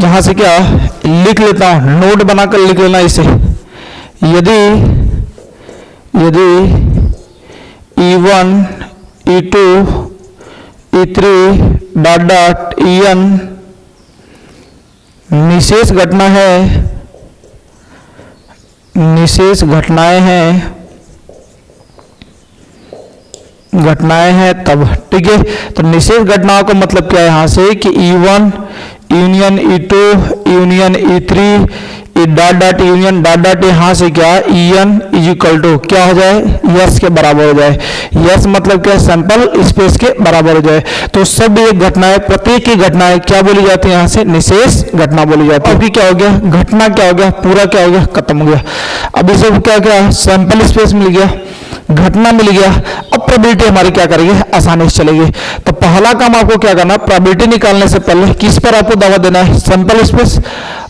यहां से क्या लिख लेता हूं, नोट बनाकर लिख लेना इसे। यदि E1 E2 E3 dot dot En निशेष घटना है, निशेष घटनाएं हैं तब, ठीक है। तो निशेष घटनाओं का मतलब क्या है यहाँ से कि E1 union E2 union E3 dot dot union dot dot यहाँ से क्या En इज इक्वल टू क्या हो जाए, यस के बराबर हो जाए। यस मतलब क्या, सैंपल स्पेस के बराबर हो जाए। तो सब एक घटनाएं, प्रत्येक की घटनाएं क्या बोली जाती है, यहाँ से निशेष घटना बोली जाती है। अभी क्या हो गया, घटना क्या हो गया, पूरा क्या हो गया, खत्म हो गया। अभी सब क्या क्या, सैंपल स्पेस मिल गया, घटना मिल गया। अब प्रोबेबिलिटी हमारी क्या करेगी, आसानी से चलेगी। तो पहला काम आपको क्या करना, प्रोबेबिलिटी निकालने से पहले किस पर आपको दावा देना है, सैंपल स्पेस,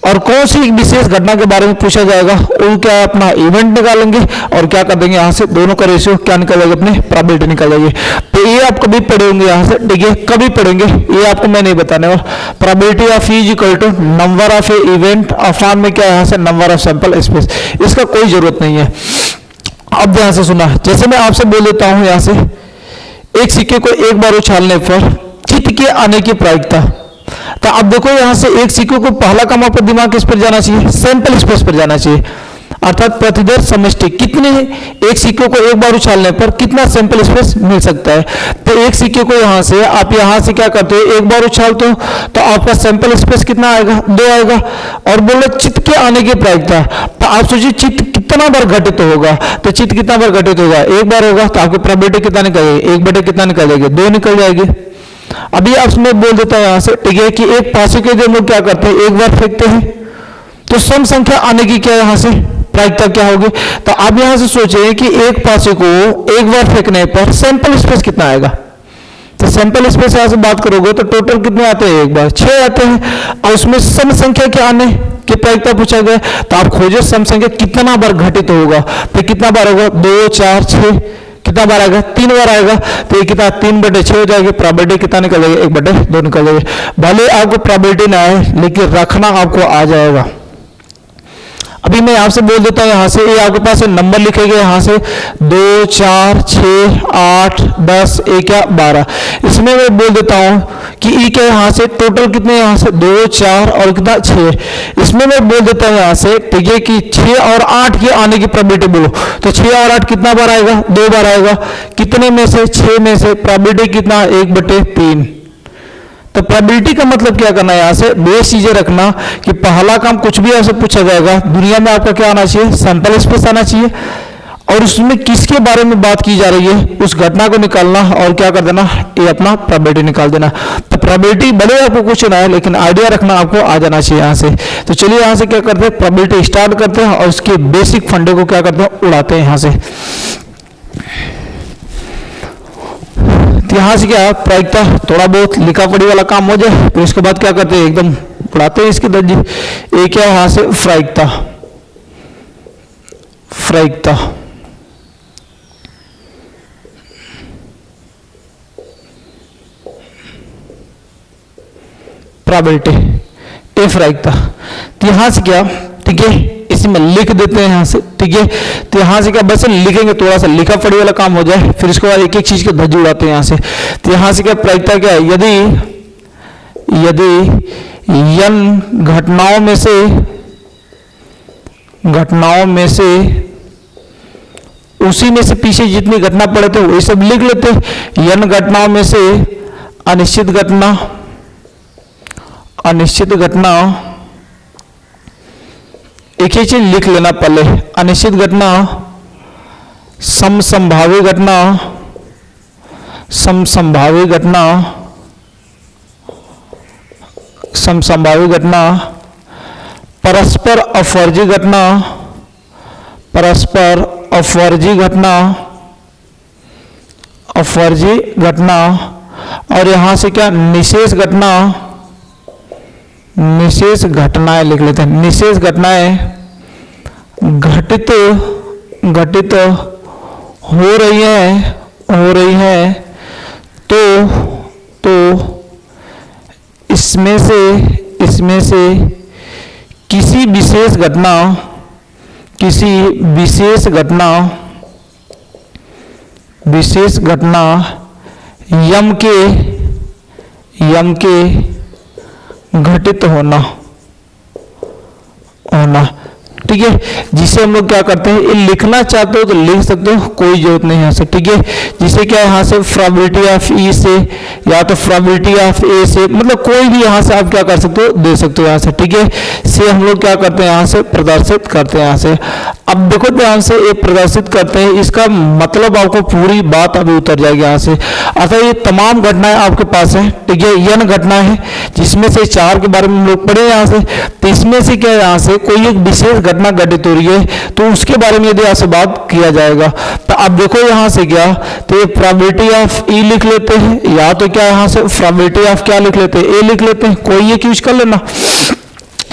और कौन सी विशेष घटना के बारे में पूछा जाएगा वो क्या है, अपना इवेंट निकालेंगे और क्या कर देंगे, यहाँ से दोनों का रेशियो क्या निकल जाएगा, अपने प्रोबेबिलिटी निकल जाएगी। तो ये आप कभी पढ़े होंगे यहाँ से, ठीक है, कभी पढ़ेंगे ये आपको मैं नहीं बताने वाला। Probability of E is equal to number of a event upon में क्या है, यहाँ से नंबर ऑफ सैंपल स्पेस, इसका कोई जरूरत नहीं है। अब ध्यान से सुना, जैसे मैं आपसे बोल देता हूं यहां से एक सिक्के को एक बार उछालने पर चित्त के आने की प्रायिकता, तो अब देखो यहां से एक सिक्के को पहला काम आपका दिमाग किस पर जाना चाहिए, सैंपल स्पेस पर जाना चाहिए। अर्थात प्रतिदर्श समष्टि कितने, एक सिक्के को एक बार उछालने पर कितना सैंपल स्पेस मिल सकता है। तो एक सिक्के को यहां से आप यहां से क्या करते हो, एक बार उछालते हो तो आपका सैंपल स्पेस कितना आएगा, 2 आएगा। और बोलो चित्त के आने की प्रायिकता, तो आप सोचिए चित्त कितना बार घटित होगा, तो चित्त कितना बार घटित होगा, एक बार होगा, तो आपकी प्रोबेबिलिटी कितना निकल जाएगी, 1 बटे कितना निकल जाएगी, 2 निकल जाएगी। अभी आप मैं बोल देता हूं यहां से, ठीक है, कि एक पासे के जो लोग क्या करते हैं, एक बार फेंकते हैं, तो सम संख्या आने की क्या यहां से प्रायिकता क्या होगी। तो आप यहां से सोचिए कि एक पासे को एक बार फेंकने पर सैंपल स्पेस कितना आएगा। तो सैंपल स्पेस यहां से बात करोगे तो टोटल कितने आते हैं, एक बार 6 आते हैं, और उसमें सम संख्या क्या आने की प्रायिकता पूछा गया। तो आप खोजे सम संख्या कितना बार घटित होगा, तो कितना बार होगा, 2 4 6, कितना बार आएगा, 3 बार आएगा। तो ये कितना 3 बटे 6 हो जाएगी, प्रोबेबिलिटी कितना निकल जाएगी, 1 बटे 2 निकल जाएगी। भले आपको प्रोबेबिलिटी ना आए लेकिन रखना आपको आ जाएगा। अभी मैं आपसे बोल देता हूं यहां से, ये आपके पास नंबर लिखे गए यहां से 2 4 6 8 10 1 या 12, इसमें मैं बोल देता हूं कि ई क्या यहां से टोटल कितने, यहां से 2 4 और कितना 6, इसमें मैं बोल देता हूं यहां से, ठीक है, कि 6 और 8 के आने की प्रोबेबिलिटी बोलो। तो 6 और 8 कितना बार आएगा, 2 बार आएगा। कितने में से, 6 में से, प्रोबेबिलिटी कितना, 1 बटे 3। तो प्रोबेबिलिटी का मतलब क्या करना है, यहां से बेस चीजें रखना कि पहला काम कुछ भी आपसे पूछा जाएगा दुनिया में आपका क्या आना चाहिए, सैंपल स्पेस आना चाहिए, और उसमें किसके बारे में बात की जा रही है उस घटना को निकालना और क्या कर देना, ये अपना प्रोबेबिलिटी निकाल देना। तो प्रोबेबिलिटी भले आपको कुछ ना है लेकिन आइडिया रखना आपको आ जाना चाहिए यहां से। तो चलिए यहां से क्या करते हैं, प्रोबेबिलिटी स्टार्ट करते हैं और उसके बेसिक फंडे को क्या करते हैं, उड़ाते हैं यहां से। यहां से क्या प्रायिकता, थोड़ा बहुत लिखा पढ़ी वाला काम हो जाए, फिर उसके बाद क्या करते हैं, एकदम उड़ाते हैं इसकी दर्जी। एक क्या यहां से प्रायिकता, प्रायिकता प्रोबेबिलिटी, ए प्रायिकता। तो यहां से क्या, ठीक है, इसी में लिख देते हैं यहां से, ठीक है। तो यहां से क्या बस लिखेंगे, थोड़ा सा लिखा पढ़ी वाला काम हो जाए, फिर इसके बाद एक एक चीज के धज्जी उड़ाते हैं यहां से। तो यहां से क्या प्रायिकता क्या है, यदि यदि n घटनाओं में से उसी में से पीछे जितनी घटना पड़े थे वही सब लिख लेते। n घटनाओं में से अनिश्चित घटना एक ही चीज लिख लेना पहले, अनिश्चित घटना, समसंभावी घटना, परस्पर अपवर्जी घटना, और यहां से क्या निशेष घटनाएं लिख लेते हैं। निशेष घटनाएं घटित हो रही है तो इसमें से किसी विशेष घटना यम के घटित होना, ठीक है। जिसे हम लोग क्या करते हैं, ये लिखना चाहते हो तो लिख सकते हो, कोई जरूरत नहीं यहाँ से, ठीक है। जिसे क्या यहाँ से प्रोबेबिलिटी ऑफ ई से या तो प्रोबेबिलिटी ऑफ ए से, मतलब कोई भी यहाँ से आप क्या कर सकते हो, दे सकते हो यहाँ से, ठीक है। से हम लोग क्या करते हैं, यहाँ से प्रदर्शित करते हैं यहाँ से। अब देखो ध्यान से, ये प्रदर्शित करते हैं, इसका मतलब आपको पूरी बात अभी उतर जाएगी यहाँ से। अतः ये तमाम घटनाएं आपके पास है, ठीक है। n घटना है जिसमें से 4 के बारे में हम लोग पढ़े यहाँ से, तो इसमें से क्या यहाँ से कोई एक विशेष घटना घटित हो रही है तो उसके बारे में यदि यहाँ से बात किया जाएगा तो अब देखो यहाँ से क्या, तो ये प्रोबेबिलिटी ऑफ ई लिख लेते हैं, या तो क्या यहाँ से प्रोबेबिलिटी ऑफ क्या लिख लेते हैं, ए लिख लेते हैं, कोई एक यूज कर लेना।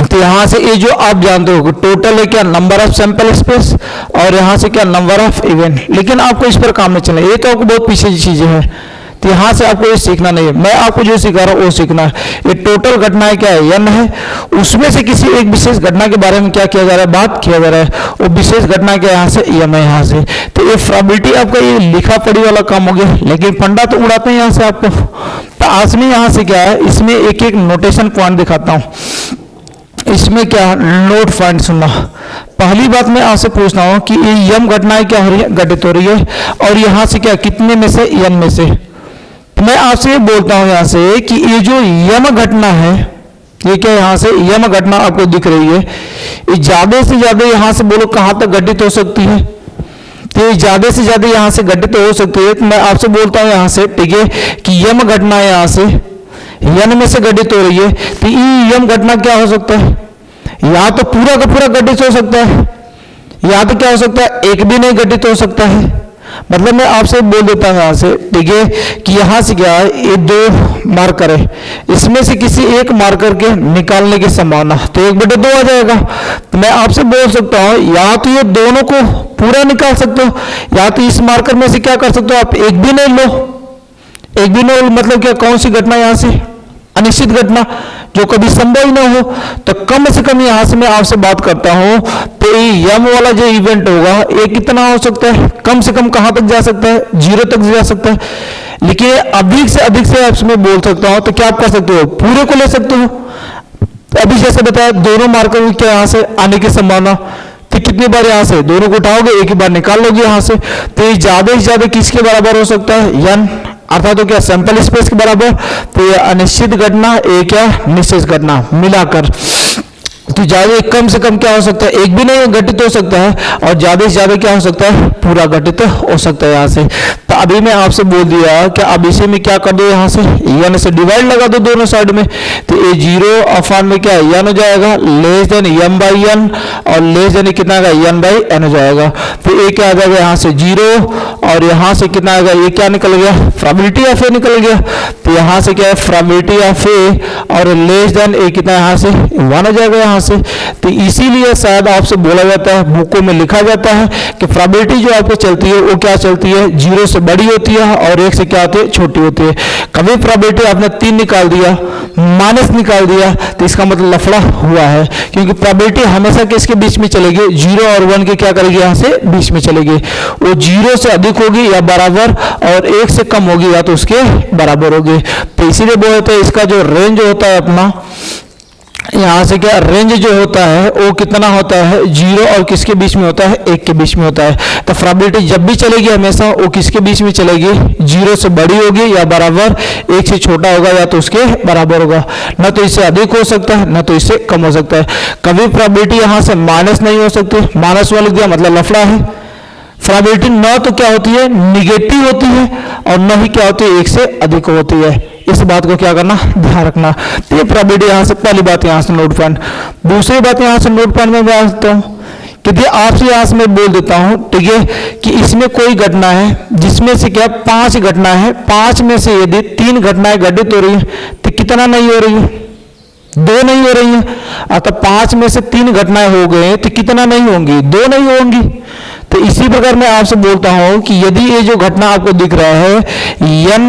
तो यहाँ से ये जो आप जानते हो टोटल है क्या, नंबर ऑफ सैंपल स्पेस, और यहाँ से क्या नंबर ऑफ इवेंट, लेकिन आपको इस पर काम नहीं चलना, ये तो आपको बहुत पीछे की चीजें हैं, तो यहाँ से आपको ये सीखना नहीं है। मैं आपको जो सिखा रहा हूँ वो सीखना है। ये टोटल घटनाएं क्या है, n है, उसमें से किसी एक विशेष घटना के बारे में क्या किया जा रहा है, बात किया जा रहा है, वो विशेष घटना क्या है, यहाँ से m है यहाँ से। तो ये प्रोबेबिलिटी आपका ये लिखा पढ़ी वाला काम हो गया, लेकिन फंडा तो उड़ाते हैं यहाँ से आपको। तो आज में यहाँ से क्या है, इसमें एक एक नोटेशन पॉइंट दिखाता हूँ। इसमें क्या नोट पॉइंट सुनना। पहली बात मैं आपसे पूछता हूँ कि ये यम घटनाएं क्या हो रही है, घटित हो रही है, और यहाँ से क्या कितने में से, n में से। मैं आपसे ये बोलता हूं यहां से कि ये जो यम घटना है, ये क्या यहाँ से यम घटना आपको दिख रही है, ये ज्यादा से ज्यादा यहां से बोलो कहां तक घटित हो सकती है, तो ये ज्यादा से ज्यादा यहां से घटित हो सकती है। तो मैं आपसे बोलता हूं यहां से, ठीक है, कि यम घटना यहां से यन में से घटित हो रही है, तो ये यम घटना क्या हो सकता है, या तो पूरा का पूरा घटित हो सकता है, या तो क्या हो सकता है, एक भी नहीं घटित हो सकता है। मतलब मैं आपसे बोल देता हूं यहां से, ठीक है, कि यहां से क्या है, ये 2 मार्कर है, इसमें से किसी एक मार्कर के निकालने की संभावना तो 1/2 आ जाएगा। तो मैं आपसे बोल सकता हूं या तो ये दोनों को पूरा निकाल सकते हो, या तो इस मार्कर में से क्या कर सकते हो आप, एक भी नहीं लो, एक भी नहीं, मतलब क्या, कौन सी घटना यहां से, अनिश्चित घटना जो कभी संभव ही ना हो। तो कम से कम यहां से मैं आपसे बात करता हूं, तो यम वाला जो इवेंट होगा ये कितना हो सकता है, कम से कम कहां तक जा सकता है, 0 तक जा सकता है। लेकिन अधिक से आपसे मैं बोल सकता हूं, तो क्या आप कर सकते हो, पूरे को ले सकते हो। तो अभी जैसे बताया, दोनों मार्कर में क्या यहां से आने की संभावना, तो कितनी बार यहां से दोनों को उठाओगे, एक ही बार निकाल लोगे यहां से। तो ये ज्यादा से ज्यादा किसके बराबर हो सकता है, यन, अर्थात तो क्या सैंपल स्पेस के बराबर। तो ये अनिश्चित घटना, एक क्या निश्चित घटना मिलाकर, तो ज्यादा कम से कम क्या हो सकता है, एक भी नहीं घटित हो सकता है, और ज्यादा से ज्यादा क्या हो सकता है, पूरा घटित हो सकता है यहाँ से। तो अभी मैं आपसे बोल दिया कि अब इसे में क्या कर दो, यहाँ से n से डिवाइड लगा दो दोनों साइड में, तो ये 0 अफान में क्या n हो जाएगा, लेस देन m/n, और लेस देन कितना आएगा, n/n हो जाएगा। तो ये क्या आ जाएगा यहाँ से 0, और यहाँ से कितना आएगा, ये क्या निकल गया, प्रोबेबिलिटी ऑफ ए निकल गया। तो यहाँ से क्या है, प्रोबेबिलिटी ऑफ ए, और लेस देन ए कितना यहाँ से 1 हो जाएगा यहाँ से। तो इसीलिए शायद आपसे बोला जाता है, बुकों में लिखा जाता है कि प्रोबेबिलिटी जो आपको चलती है वो क्या चलती है, 0 से से बड़ी होती है और 1 से क्या होती है, छोटी होती है। कभी प्रोबेबिलिटी आपने 3 निकाल दिया, माइनस निकाल दिया, तो इसका मतलब लफड़ा हुआ है, क्योंकि प्रोबेबिलिटी हमेशा किसके बीच में चलेगी, 0 और 1 के क्या करेगी, यहाँ से बीच में चलेगी। वो 0 से अधिक होगी या बराबर, और 1 से कम होगी या तो उसके बराबर होगी। तो इसीलिए बोलते हैं इसका जो रेंज होता है अपना, यहाँ से क्या रेंज जो होता है वो कितना होता है, 0 और किसके बीच में होता है, 1 के बीच में होता है। तो प्रोबेबिलिटी जब भी चलेगी हमेशा वो किसके बीच में चलेगी, 0 से बड़ी होगी या बराबर, 1 से छोटा होगा या तो उसके बराबर होगा। न तो इससे अधिक हो सकता है न तो इससे कम हो सकता है। कभी प्रोबेबिलिटी यहाँ से माइनस नहीं हो सकती, माइनस वाले दिया मतलब लफड़ा है। प्रोबेबिलिटी न तो क्या होती है, निगेटिव होती है, और न ही क्या होती है, 1 से अधिक होती है। इस बात को क्या करना, ध्यान रखना। तो ये प्रोबेबिलिटी यहाँ से पहली बात यहाँ से नोट पॉइंट। दूसरी बात यहाँ से नोट पॉइंट में मैं आता हूँ कि आपसे यहाँ से मैं बोल देता हूँ, ठीक है, कि इसमें कोई घटना है जिसमें से क्या 5 घटना है, 5 में से यदि 3 घटनाएं घटित हो रही है तो कितना नहीं हो रही है, 2 नहीं हो रही है। अतः 5 में से 3 घटनाएं हो गए तो कितना नहीं होंगी, 2 नहीं होंगी। तो इसी प्रकार मैं आपसे बोलता हूं कि यदि ये जो घटना आपको दिख रहा है n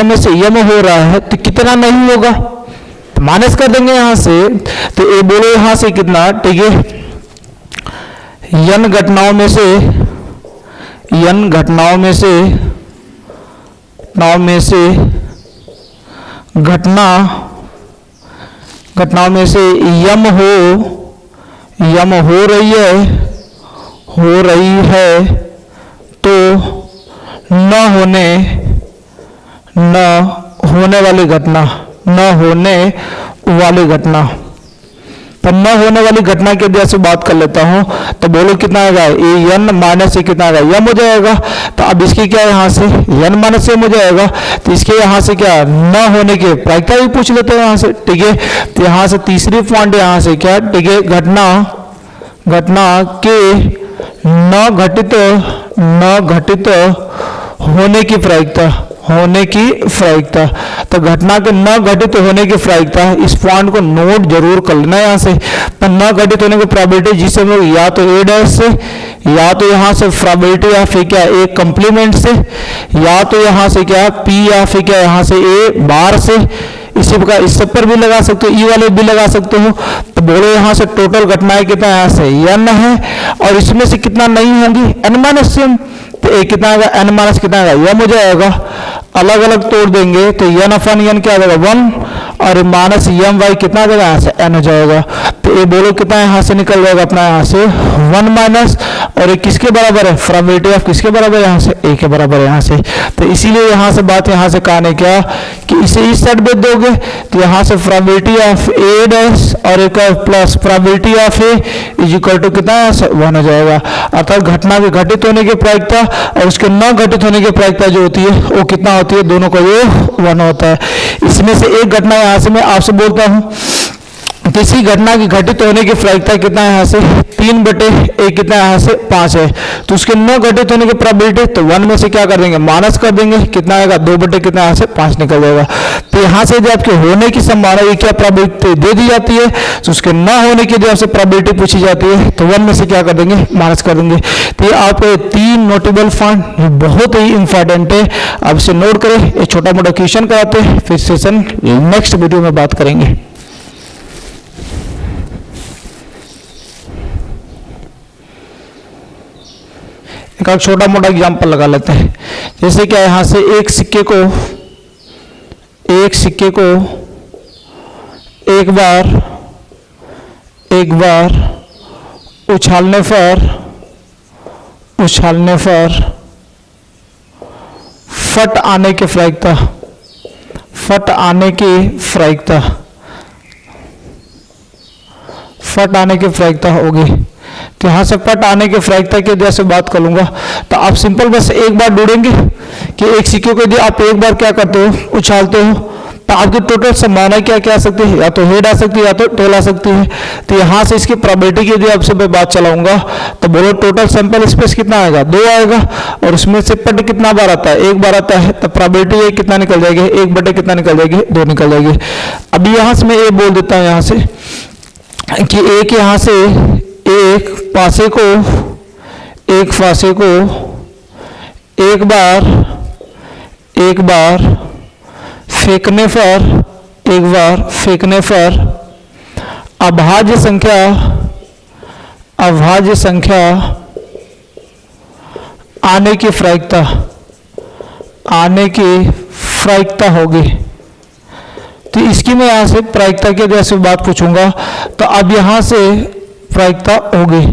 में से m हो रहा है तो कितना नहीं होगा, तो माइनस कर देंगे यहां से। तो ये बोलो यहां से कितना, ठीक है, n घटनाओं में से घटनाओं में से यम हो रही है तो न होने वाली घटना पर न होने वाली घटना के जैसे बात कर लेता हूं, तो बोलो कितना आएगा, ये n माइनस से कितना आएगा, यम हो जाएगा। तो अब इसके क्या यहाँ से n माइनस एम हो जाएगा, तो इसके यहाँ से क्या न होने की प्रायिकता भी पूछ लेते हैं यहाँ से, ठीक है। तो यहाँ से तीसरी पॉइंट यहाँ से क्या, ठीक है, घटना के न घटित होने की प्रायिकता। तो घटना के न घटित होने की प्रायिकता, इस पॉइंट को नोट जरूर कर लेना यहाँ से। पर न घटित होने की प्रोबेबिलिटी जिसे हम लोग या तो ए डैश से, या तो यहाँ से प्रोबेबिलिटी या फिर क्या ए कंप्लीमेंट से, या तो यहाँ से क्या पी या फिर क्या यहाँ से ए बार से, इसी प्रकार इस सब पर भी लगा सकते हो, ई वाले भी लगा सकते हो। तो बोलो यहाँ से टोटल घटनाएं कितना, यहाँ से n है और इसमें से कितना नहीं होंगी, n माइनस m। तो एक कितना आएगा, n माइनस कितना आएगा, m हो जाएगा। अलग अलग तोड़ देंगे तो n अपन n क्या आ जाएगा 1 और माइनस m y कितना आ जाएगा, यहाँ से n हो जाएगा। तो ये बोलो कितना यहाँ से निकल जाएगा अपना, यहाँ से 1 माइनस, और ये किसके बराबर है, प्रोबेबिलिटी ऑफ किसके बराबर है, यहाँ से a के बराबर है यहाँ से। तो इसीलिए यहाँ से बात यहाँ से कहा क्या कि इसे इस साइड भेज दोगे तो यहाँ से प्रोबेबिलिटी ऑफ a डैश और एक plus probability of a is equal to कितना, 1 हो जाएगा। अर्थात घटना के घटित होने की प्रायिकता और उसके न घटित होने की प्रायिकता जो होती है वो कितना होती है, दोनों का ये 1 होता है। इसमें से एक घटना यहाँ से मैं आपसे बोलता हूँ, किसी घटना की घटित होने की प्रायिकता कितना है, यहाँ से 3/1 कितना यहाँ से 5 है। तो उसके न घटित होने की प्रोबेबिलिटी, तो 1 में से क्या कर देंगे, माइनस कर देंगे, कितना आएगा 2/, कितना यहाँ से 5 निकल जाएगा। तो यहाँ से यदि आपके होने की संभावना ये क्या प्रोबेबिलिटी दे दी जाती है, तो उसके न होने की यदि आपसे प्रोबेबिलिटी पूछी जाती है तो 1 में से क्या कर देंगे, माइनस कर देंगे। तो ये आपको 3 नोटेबल पॉइंट बहुत ही इंपॉर्टेंट है, आप इसे नोट करें। एक छोटा मोटा क्वेश्चन कराते हैं, फिर सेशन नेक्स्ट वीडियो में बात करेंगे। एक छोटा मोटा एग्जाम्पल लगा लेते हैं। जैसे क्या यहाँ से एक सिक्के को एक बार उछालने पर फट आने की प्रायिकता होगी। तो यहाँ से फट आने की प्रायिकता की जैसे बात करूंगा, तो आप सिंपल बस एक बार ढूंढेंगे कि एक सिक्के को यदि आप एक बार क्या करते हो, उछालते हो, तो आपकी टोटल संभावना क्या आ सकती है, या तो हेड आ सकती है या तो टेल आ सकती है। तो यहाँ से इसकी प्रोबेबिलिटी की यदि आपसे मैं बात चलाऊंगा तो बोलो टोटल सैंपल स्पेस कितना आएगा, 2 आएगा, और उसमें से पट कितना बार आता है, 1 बार आता है। तो प्रोबेबिलिटी ये कितना निकल जाएगी, 1/, कितना निकल जाएगी, 2 निकल जाएगी। अभी यहाँ से मैं ये बोल देता हूँ यहाँ से कि एक यहाँ से एक फांसे को एक बार फेंकने पर अभाज्य संख्या आने की प्रायिकता होगी। तो इसकी मैं यहाँ से प्रायिकता की जैसे बात पूछूंगा तो अब यहाँ से प्रायिकता होगी।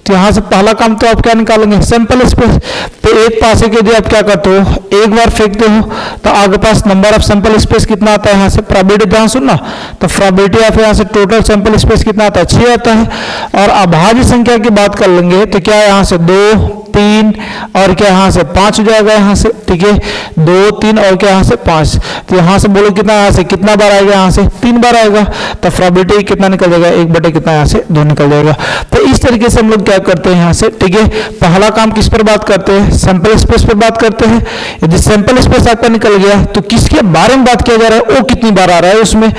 तो यहाँ से पहला काम तो आप क्या निकालेंगे, सैंपल स्पेस। तो एक पासे के लिए आप क्या करते हो, एक बार फेंकते हो तो आपके पास नंबर ऑफ सैंपल स्पेस कितना आता है, यहाँ से प्रोबेबिलिटी ध्यान सुनना। तो प्रोबेबिलिटी या फिर यहाँ से टोटल सैंपल स्पेस कितना आता है, 6 आता है। और अभाज्य संख्या की बात कर लेंगे तो क्या यहाँ से 2, 3 और क्या यहाँ से 5 हो जाएगा यहाँ से, ठीक है। 2, 3 और क्या यहाँ से 5। तो यहाँ से बोलो कितना, यहाँ से कितना बार आएगा, यहाँ से 3 बार आएगा। तो प्रोबेबिलिटी कितना निकल जाएगा, 1 कितना यहाँ से 2 निकल जाएगा। तो इस तरीके से हम लोग क्या करते हैं यहाँ से, ठीक है। पहला काम किस पर बात करते हैं, सैंपल स्पेस पर बात करते हैं। यदि सैंपल स्पेस आपका निकल गया तो किसके बारे में बात किया जा रहा है, वो कितनी बार आ रहा है उसमें,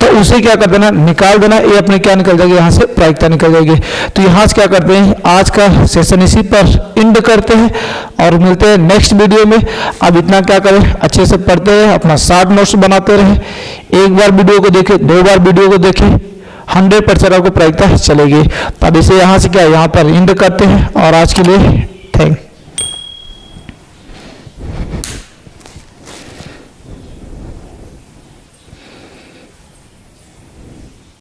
तो उसे क्या कर देना, निकाल देना। ये अपने क्या निकल जाएगी, यहाँ से प्रायिकता निकल जाएगी। तो यहाँ से क्या करते हैं, आज का सेशन इसी पर एंड करते हैं और मिलते हैं नेक्स्ट वीडियो में। अब इतना क्या करें, अच्छे से पढ़ते रहे, अपना शॉर्ट नोट्स बनाते रहे। एक बार वीडियो को देखें, 2 बार वीडियो को देखें, 100% आपको प्रायिकता चलेगी। तब इसे यहाँ से क्या, यहाँ पर एंड करते हैं और आज के लिए थैंक